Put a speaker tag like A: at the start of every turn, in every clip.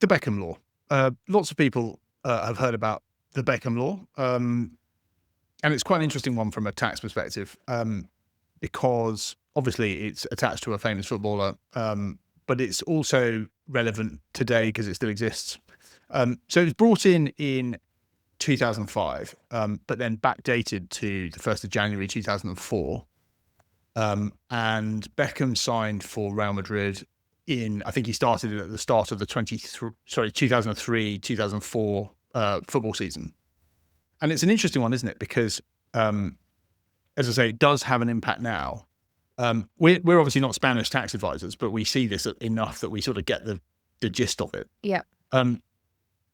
A: The Beckham Law. Lots of people have heard about the Beckham Law, and it's quite an interesting one from a tax perspective, because obviously it's attached to a famous footballer, but it's also relevant today because it still exists. So it was brought in 2005, but then backdated to the 1st of January 2004. And Beckham signed for Real Madrid I think he started at the start of the 2003-2004 football season. And it's an interesting one, isn't it? Because, as I say, it does have an impact now. We're obviously not Spanish tax advisors, but we see this enough that we sort of get the gist of it.
B: Yeah.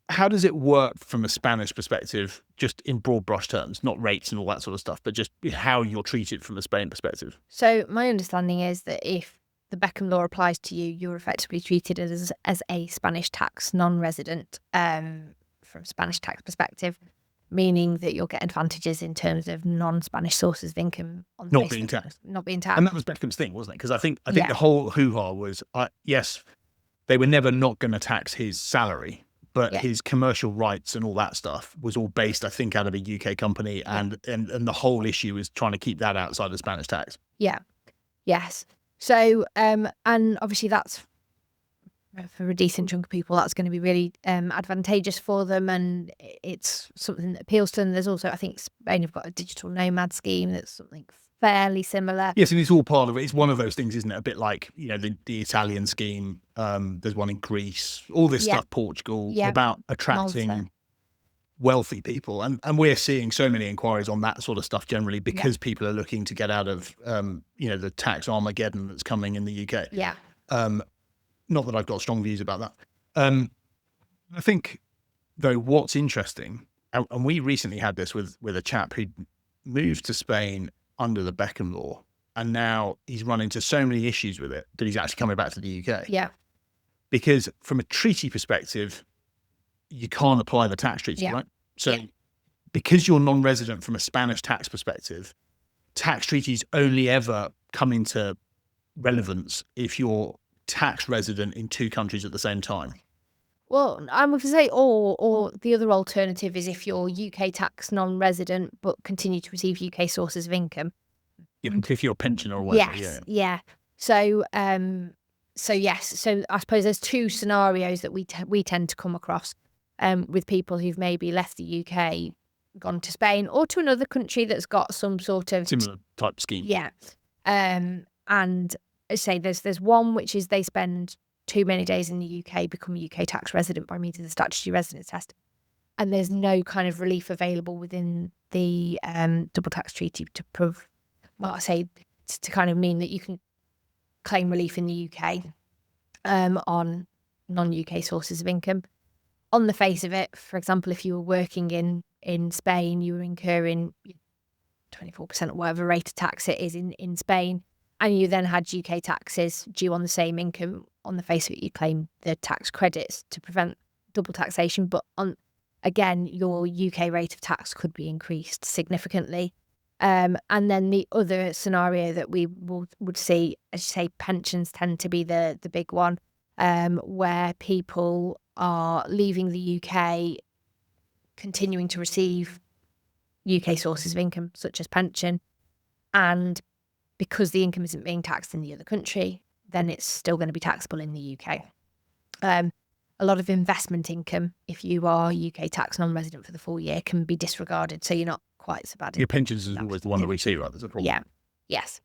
A: How does it work from a Spanish perspective, just in broad brush terms, not rates and all that sort of stuff, but just how you're treated from a Spain perspective?
B: So my understanding is that if the Beckham Law applies to you, you're effectively treated as a Spanish tax non-resident from a Spanish tax perspective, meaning that you'll get advantages in terms of non-Spanish sources of income on
A: not being taxed.
B: Not being taxed.
A: And that was Beckham's thing, wasn't it? Because I think the whole hoo-ha was, yes, they were never not going to tax his salary, but his commercial rights and all that stuff was all based, I think, out of a UK company, and the whole issue is trying to keep that outside of Spanish tax.
B: Yeah. Yes. So, and obviously that's, for a decent chunk of people, that's going to be really advantageous for them, and it's something that appeals to them. There's also, I think, Spain have got a digital nomad scheme that's something fairly similar.
A: Yes, and it's all part of it. It's one of those things, isn't it? A bit like, the Italian scheme. There's one in Greece. All this stuff, Portugal, about attracting
B: Malta.
A: Wealthy people, and we're seeing so many inquiries on that sort of stuff generally because people are looking to get out of the tax Armageddon that's coming in the UK.
B: Yeah.
A: Not that I've got strong views about that. I think, though, what's interesting, and we recently had this with a chap who moved to Spain under the Beckham Law, and now he's run into so many issues with it that he's actually coming back to the UK.
B: Yeah.
A: Because from a treaty perspective, you can't apply the tax treaty, right? So because you're non-resident from a Spanish tax perspective, tax treaties only ever come into relevance if you're tax resident in two countries at the same time.
B: Well, I would say, or the other alternative is if you're UK tax non-resident but continue to receive UK sources of income.
A: If you're a pensioner or whatever.
B: Yes. So, yes. So I suppose there's two scenarios that we tend to come across with people who've maybe left the UK, gone to Spain or to another country that's got some sort of
A: similar type scheme.
B: Yeah. And I say there's one which is they spend too many days in the UK, become a UK tax resident by means of the statutory residence test, and there's no kind of relief available within the double tax treaty to prove. Well, I say to kind of mean that you can claim relief in the UK on non-UK sources of income. On the face of it, for example, if you were working in Spain, you were incurring 24% or whatever rate of tax it is in Spain, and you then had UK taxes due on the same income. On the face of it, you claim the tax credits to prevent double taxation, but again, your UK rate of tax could be increased significantly. And then the other scenario that we would see, as you say, pensions tend to be the big one, where people are leaving the UK, continuing to receive UK sources of income, such as pension, and because the income isn't being taxed in the other country, then it's still going to be taxable in the UK. A lot of investment income, if you are UK tax non-resident for the full year, can be disregarded, so you're not quite so bad.
A: Your pensions is always the one that we see, right? There's a problem.
B: Yeah. Yes.